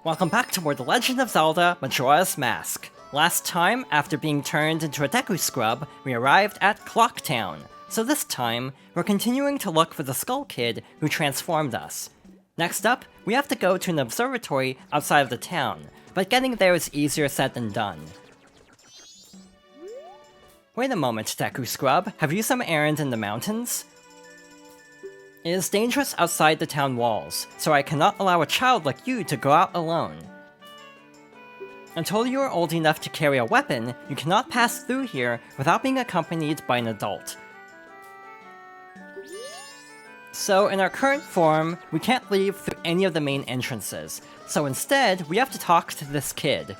Welcome back to more The Legend of Zelda Majora's Mask. Last time, after being turned into a Deku Scrub, we arrived at Clock Town. So this time, we're continuing to look for the Skull Kid who transformed us. Next up, we have to go to an observatory outside of the town, but getting there is easier said than done. Wait a moment, Deku Scrub, have you some errand in the mountains? It is dangerous outside the town walls, so I cannot allow a child like you to go out alone. Until you are old enough to carry a weapon, you cannot pass through here without being accompanied by an adult. So in our current form, we can't leave through any of the main entrances, so instead, we have to talk to this kid.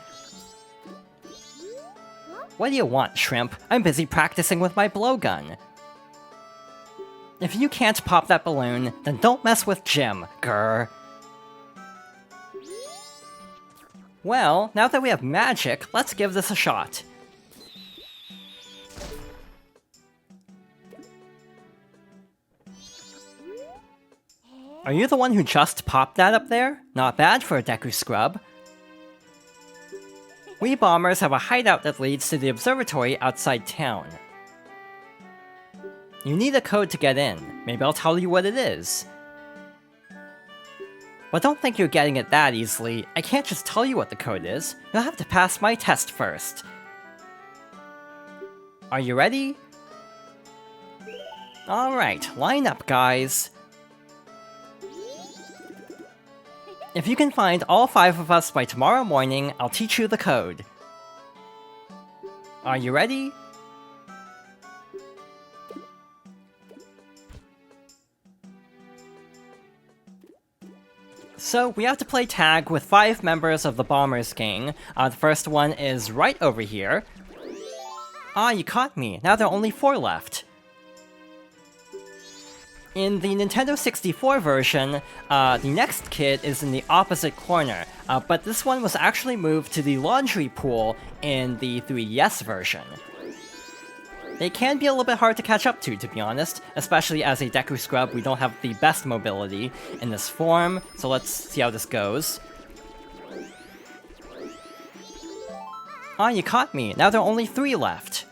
What do you want, Shrimp? I'm busy practicing with my blowgun. If you can't pop that balloon, then don't mess with Jim, grr. Well, now that we have magic, let's give this a shot. Are you the one who just popped that up there? Not bad for a Deku Scrub. We bombers have a hideout that leads to the observatory outside town. You need a code to get in. Maybe I'll tell you what it is. But don't think you're getting it that easily. I can't just tell you what the code is. You'll have to pass my test first. Are you ready? Alright, line up, guys. If you can find all 5 of us by tomorrow morning, I'll teach you the code. Are you ready? So, we have to play tag with 5 members of the Bombers gang. The first one is right over here. Ah, you caught me. Now there are only 4 left. In the Nintendo 64 version, the next kid is in the opposite corner, but this one was actually moved to the laundry pool in the 3DS version. They can be a little bit hard to catch up to be honest, especially as a Deku Scrub, we don't have the best mobility in this form, so let's see how this goes. Ah, you caught me. Now there are only 3 left.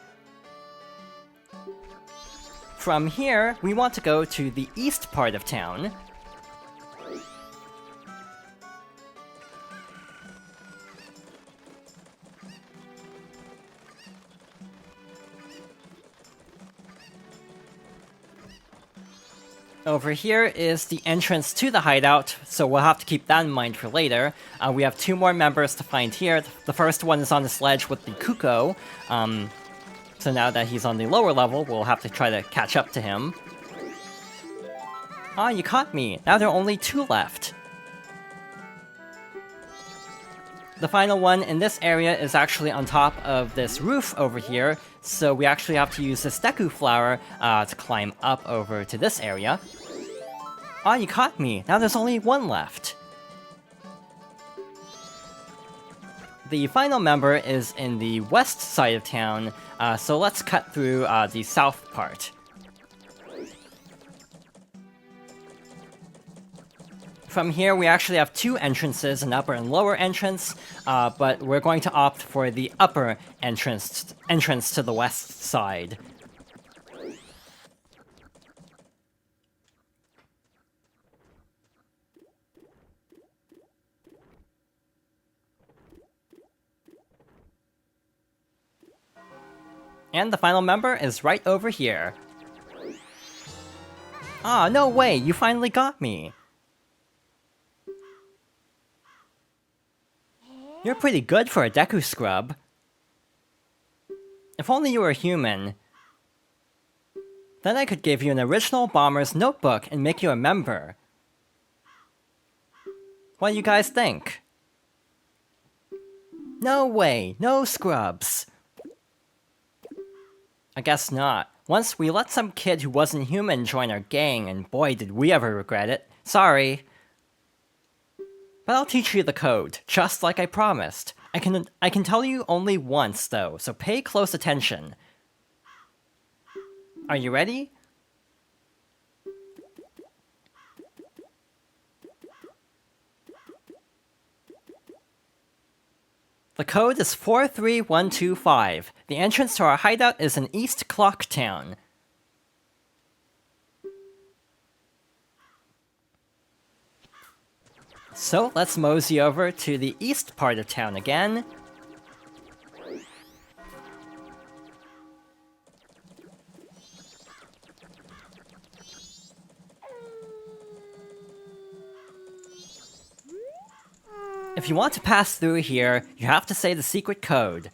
From here, we want to go to the east part of town. Over here is the entrance to the hideout, so we'll have to keep that in mind for later. We have 2 more members to find here. The first one is on the sledge with the Kuko. So now that he's on the lower level, we'll have to try to catch up to him. Ah, you caught me! Now there are only 2 left. The final one in this area is actually on top of this roof over here, so we actually have to use this Deku Flower to climb up over to this area. Ah, you caught me! Now there's only 1 left. The final member is in the west side of town, so let's cut through the south part. From here, we actually have 2 entrances, an upper and lower entrance, but we're going to opt for the upper entrance to the west side. And the final member is right over here. Ah, no way, you finally got me! You're pretty good for a Deku Scrub. If only you were human. Then I could give you an original Bomber's notebook and make you a member. What do you guys think? No way, no scrubs. I guess not. Once we let some kid who wasn't human join our gang, and boy did we ever regret it. Sorry. But I'll teach you the code, just like I promised. I can tell you only once, though, so pay close attention. Are you ready? The code is 43125. The entrance to our hideout is in East Clocktown. So let's mosey over to the east part of town again. If you want to pass through here, you have to say the secret code.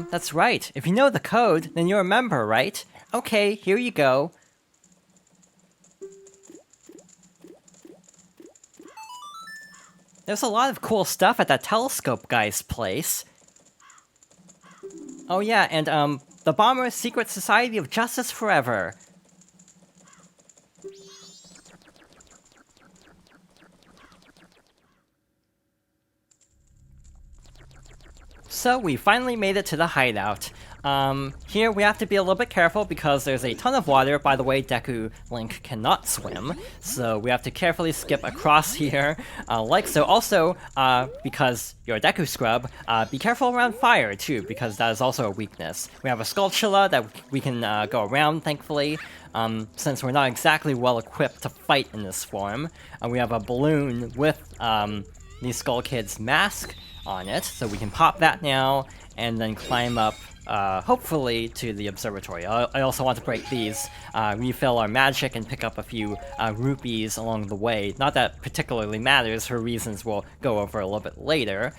That's right. If you know the code, then you remember, right? Okay, here you go. There's a lot of cool stuff at that telescope guy's place. Oh yeah, and the Bomber's Secret Society of Justice Forever. So we finally made it to the hideout. Here we have to be a little bit careful because there's a ton of water. By the way, Deku Link cannot swim, so we have to carefully skip across here, like so. Also, because you're a Deku scrub, be careful around fire too, because that is also a weakness. We have a Skulltula that we can go around, thankfully, since we're not exactly well equipped to fight in this form. We have a balloon with the Skull Kid's mask on it, so we can pop that now, and then climb up, hopefully, to the observatory. I also want to break these, refill our magic, and pick up a few rupees along the way. Not that particularly matters, for reasons we'll go over a little bit later.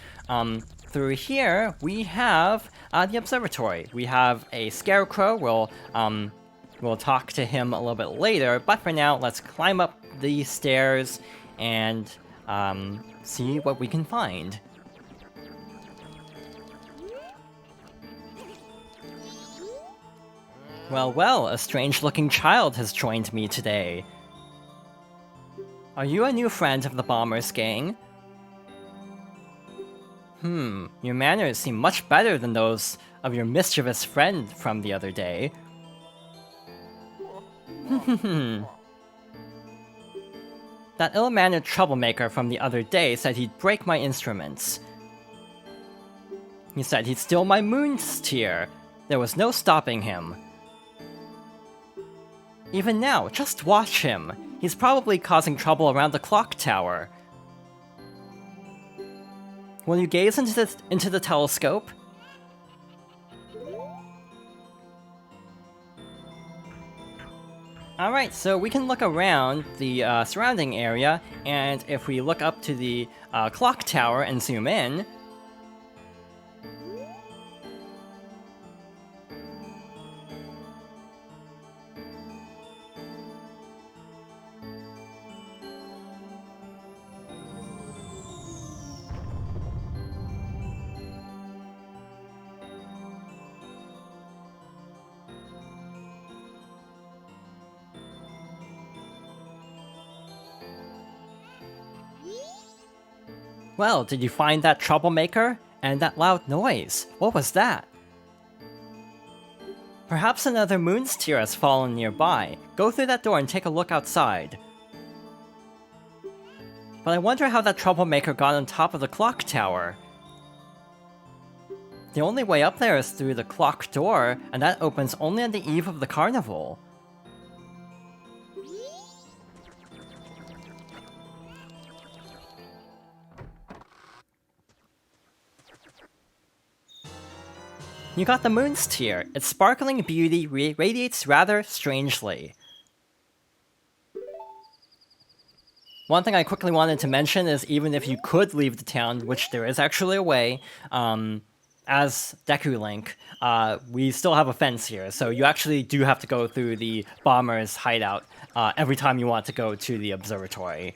Through here, we have the observatory. We have a scarecrow. We'll talk to him a little bit later, but for now, let's climb up the stairs and see what we can find. Well, well, a strange-looking child has joined me today. Are you a new friend of the Bombers gang? Your manners seem much better than those of your mischievous friend from the other day. That ill-mannered troublemaker from the other day said he'd break my instruments. He said he'd steal my moon's tear. There was no stopping him. Even now, just watch him. He's probably causing trouble around the clock tower. Will you gaze into the telescope? Alright, so we can look around the surrounding area, and if we look up to the clock tower and zoom in, well, did you find that troublemaker? And that loud noise? What was that? Perhaps another moon's tear has fallen nearby. Go through that door and take a look outside. But I wonder how that troublemaker got on top of the clock tower. The only way up there is through the clock door, and that opens only on the eve of the carnival. You got the moon's tear. Its sparkling beauty radiates rather strangely. One thing I quickly wanted to mention is even if you could leave the town, which there is actually a way, as Deku Link, we still have a fence here, so you actually do have to go through the bomber's hideout every time you want to go to the observatory.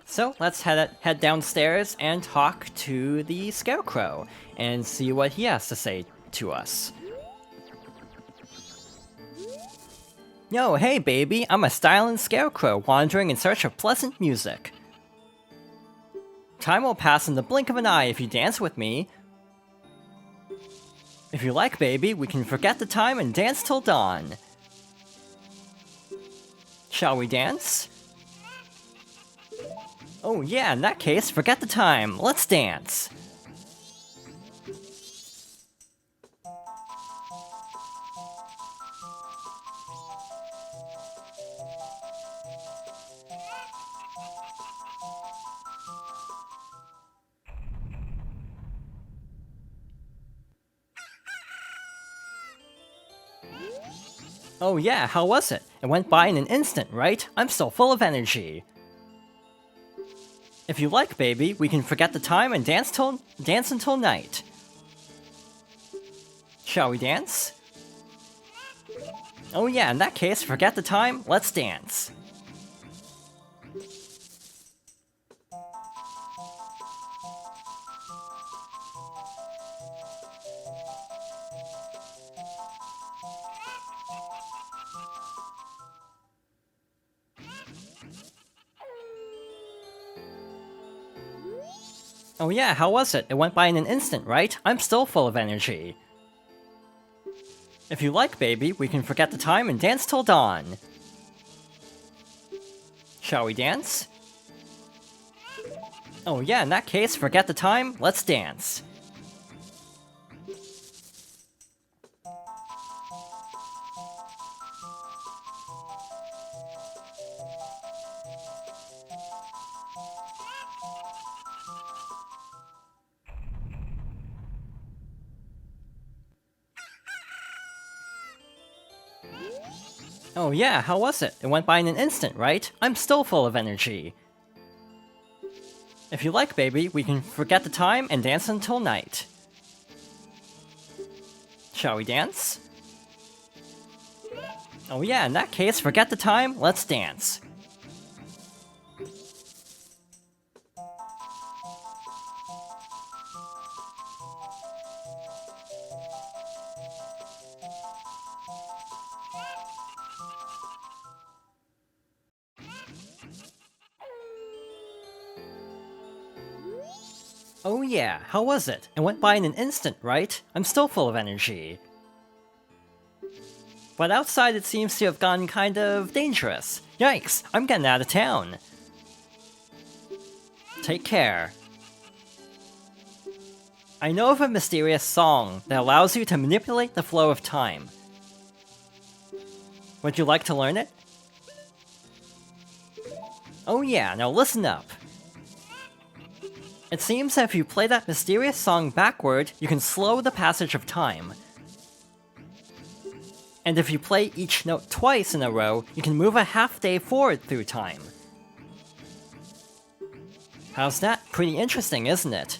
So let's head downstairs and talk to the Scarecrow and see what he has to say to us. Yo, hey baby, I'm a styling Scarecrow wandering in search of pleasant music. Time will pass in the blink of an eye if you dance with me. If you like, baby, we can forget the time and dance till dawn. Shall we dance? Oh yeah, in that case, forget the time. Let's dance. Oh yeah, how was it? It went by in an instant, right? I'm still full of energy. If you like, baby, we can forget the time and dance until night. Shall we dance? Oh yeah, in that case, forget the time, let's dance. Oh yeah, how was it? It went by in an instant, right? I'm still full of energy. If you like, baby, we can forget the time and dance till dawn. Shall we dance? Oh yeah, in that case, forget the time, let's dance. Oh yeah, how was it? It went by in an instant, right? I'm still full of energy. If you like, baby, we can forget the time and dance until night. Shall we dance? Oh yeah, in that case, forget the time, let's dance. Oh yeah, how was it? It went by in an instant, right? I'm still full of energy. But outside it seems to have gotten kind of dangerous. Yikes, I'm getting out of town. Take care. I know of a mysterious song that allows you to manipulate the flow of time. Would you like to learn it? Oh yeah, now listen up. It seems that if you play that mysterious song backward, you can slow the passage of time. And if you play each note twice in a row, you can move a half day forward through time. How's that? Pretty interesting, isn't it?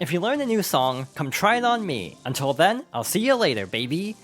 If you learn a new song, come try it on me. Until then, I'll see you later, baby.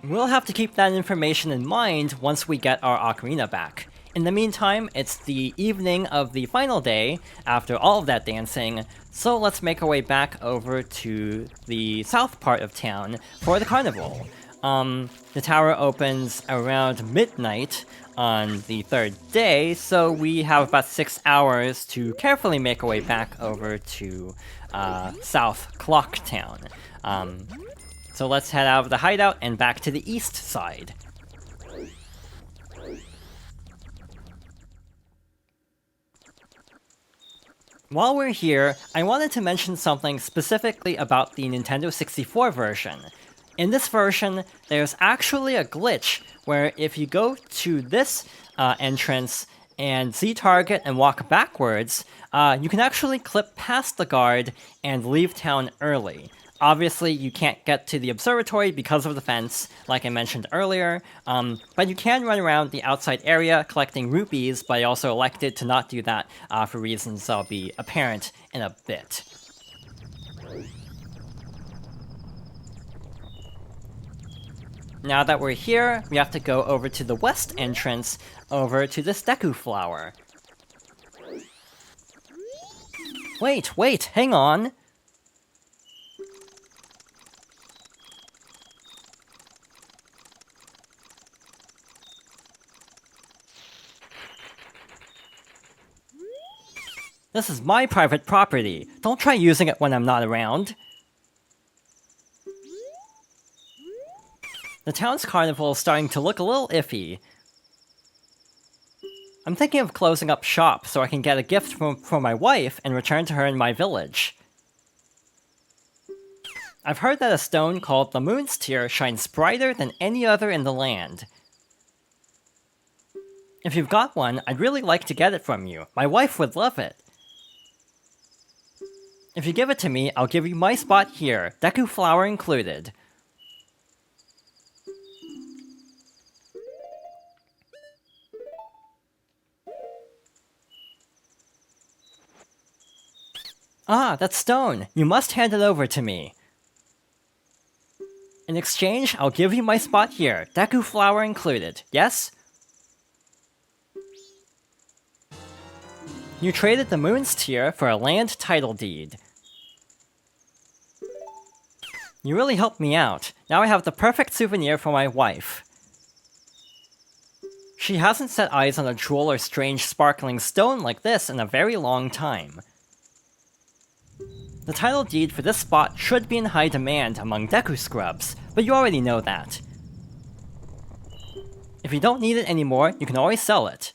We'll have to keep that information in mind once we get our ocarina back. In the meantime, it's the evening of the final day after all of that dancing, so let's make our way back over to the south part of town for the carnival. The tower opens around midnight on the third day, so we have about 6 hours to carefully make our way back over to South Clock Town. So let's head out of the hideout and back to the east side. While we're here, I wanted to mention something specifically about the Nintendo 64 version. In this version, there's actually a glitch where if you go to this entrance and Z-target and walk backwards, you can actually clip past the guard and leave town early. Obviously, you can't get to the observatory because of the fence, like I mentioned earlier, but you can run around the outside area collecting rupees, but I also elected to not do that for reasons that'll be apparent in a bit. Now that we're here, we have to go over to the west entrance, over to this Deku Flower. Wait, hang on! This is my private property. Don't try using it when I'm not around. The town's carnival is starting to look a little iffy. I'm thinking of closing up shop so I can get a gift for my wife and return to her in my village. I've heard that a stone called the Moon's Tear shines brighter than any other in the land. If you've got one, I'd really like to get it from you. My wife would love it. If you give it to me, I'll give you my spot here, Deku flower included. Ah, that stone! You must hand it over to me. In exchange, I'll give you my spot here, Deku flower included, yes? You traded the Moon's Tear for a land title deed. You really helped me out. Now I have the perfect souvenir for my wife. She hasn't set eyes on a jewel or strange sparkling stone like this in a very long time. The title deed for this spot should be in high demand among Deku scrubs, but you already know that. If you don't need it anymore, you can always sell it.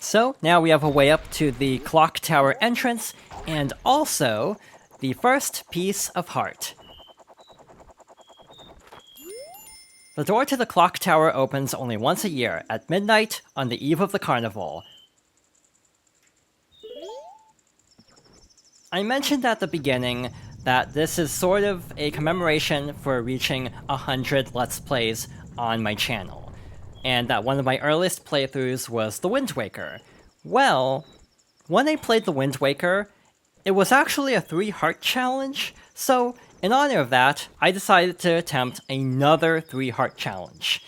So, now we have a way up to the clock tower entrance, and also the first piece of heart. The door to the clock tower opens only once a year, at midnight on the eve of the carnival. I mentioned at the beginning that this is sort of a commemoration for reaching 100 Let's Plays on my channel, and that one of my earliest playthroughs was The Wind Waker. Well, when I played The Wind Waker, it was actually a 3-heart challenge, so in honor of that, I decided to attempt another 3-heart challenge.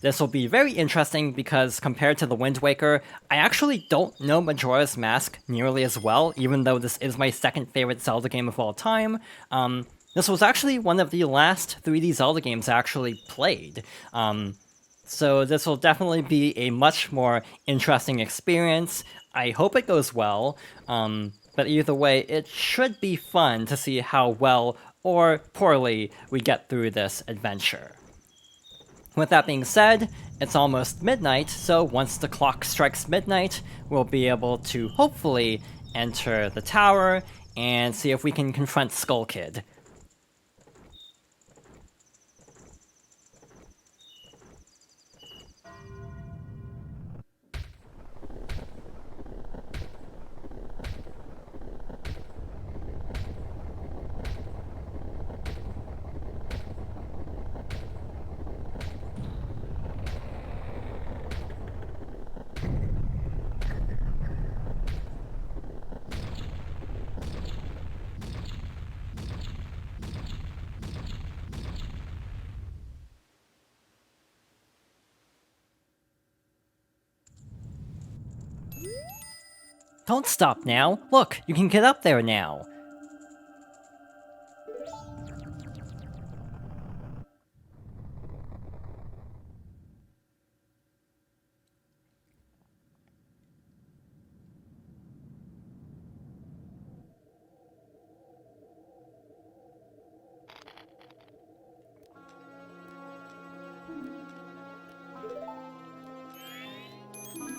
This will be very interesting because compared to The Wind Waker, I actually don't know Majora's Mask nearly as well, even though this is my second favorite Zelda game of all time. This was actually one of the last 3D Zelda games I actually played. So this will definitely be a much more interesting experience. I hope it goes well, but either way, it should be fun to see how well or poorly we get through this adventure. With that being said, it's almost midnight, so once the clock strikes midnight, we'll be able to hopefully enter the tower and see if we can confront Skull Kid. Don't stop now! Look, you can get up there now!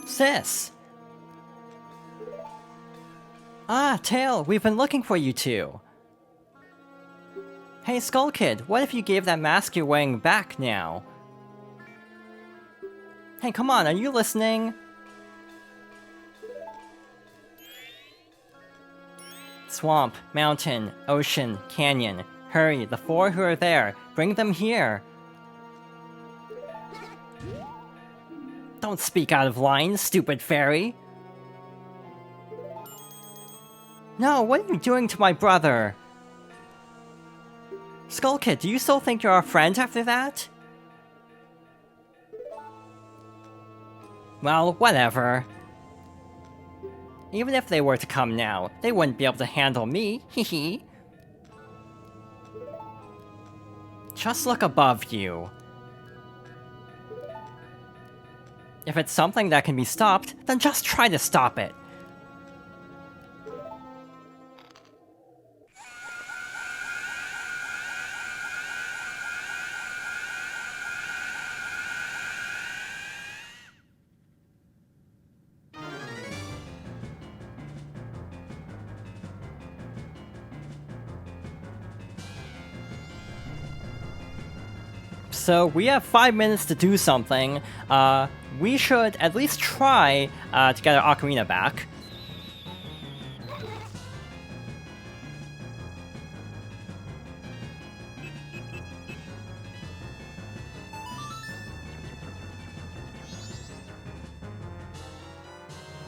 Sis! Ah, Tail, we've been looking for you two. Hey, Skull Kid, what if you gave that mask you're wearing back now? Hey, come on, are you listening? Swamp, mountain, ocean, canyon. Hurry, the 4 who are there, bring them here. Don't speak out of line, stupid fairy. No, what are you doing to my brother? Skull Kid, do you still think you're our friend after that? Well, whatever. Even if they were to come now, they wouldn't be able to handle me, hehe. Just look above you. If it's something that can be stopped, then just try to stop it. So we have 5 minutes to do something. We should at least try to get our ocarina back.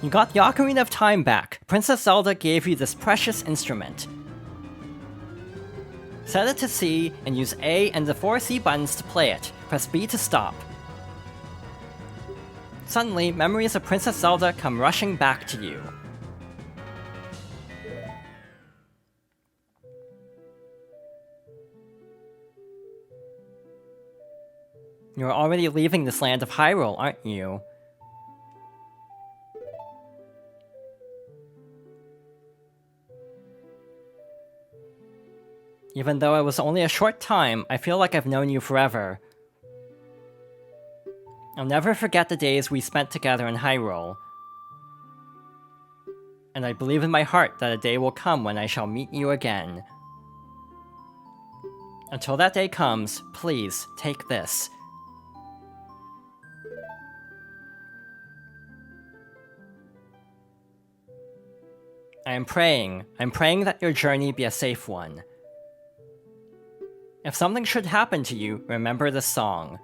You got the Ocarina of Time back. Princess Zelda gave you this precious instrument. Set it to C, and use A and the 4 C buttons to play it. Press B to stop. Suddenly, memories of Princess Zelda come rushing back to you. You're already leaving this land of Hyrule, aren't you? Even though it was only a short time, I feel like I've known you forever. I'll never forget the days we spent together in Hyrule. And I believe in my heart that a day will come when I shall meet you again. Until that day comes, please, take this. I'm praying that your journey be a safe one. If something should happen to you, remember this song.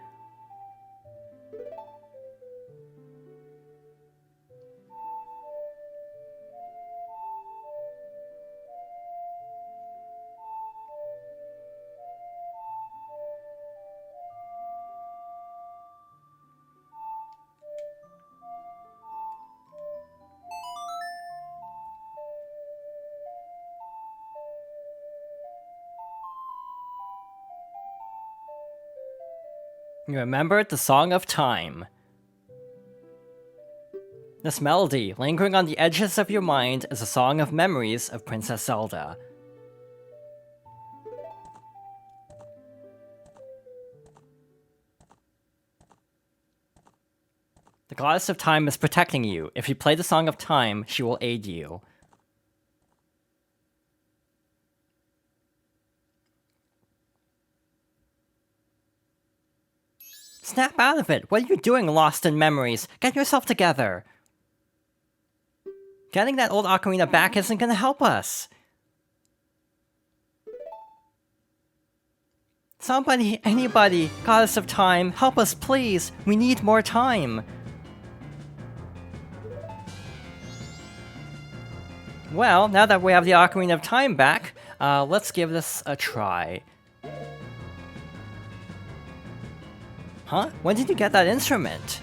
You remembered the Song of Time. This melody, lingering on the edges of your mind, is a song of memories of Princess Zelda. The Goddess of Time is protecting you. If you play the Song of Time, she will aid you. Snap out of it! What are you doing, lost in memories? Get yourself together! Getting that old ocarina back isn't gonna help us! Somebody, anybody, Goddess of Time, help us please! We need more time! Well, now that we have the Ocarina of Time back, let's give this a try. Huh? When did you get that instrument?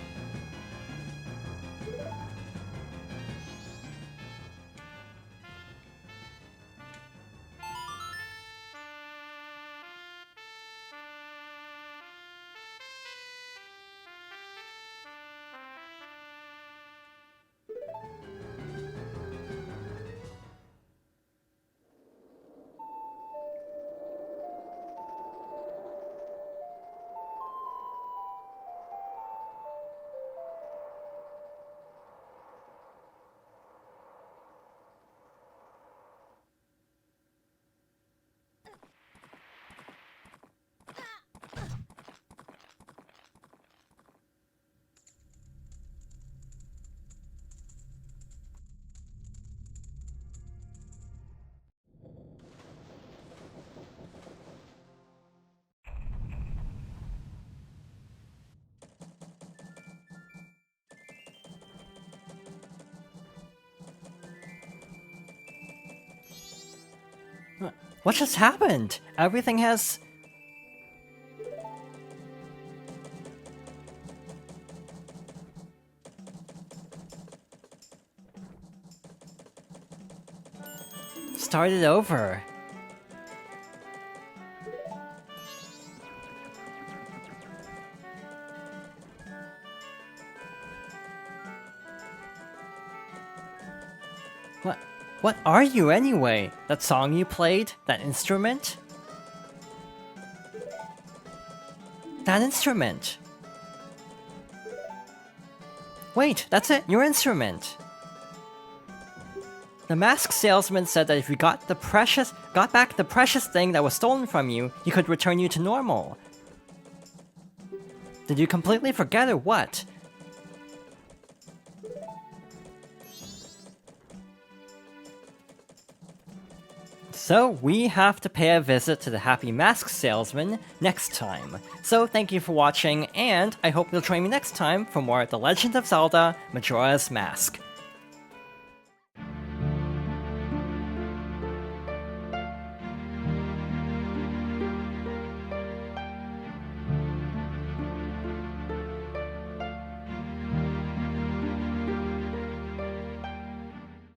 What just happened? Everything has... Start it over. What are you anyway? That song you played? That instrument? That instrument! Wait, that's it, your instrument! The mask salesman said that if you got back the precious thing that was stolen from you, he could return you to normal. Did you completely forget or what? So we have to pay a visit to the Happy Mask Salesman next time. So thank you for watching, and I hope you'll join me next time for more The Legend of Zelda: Majora's Mask.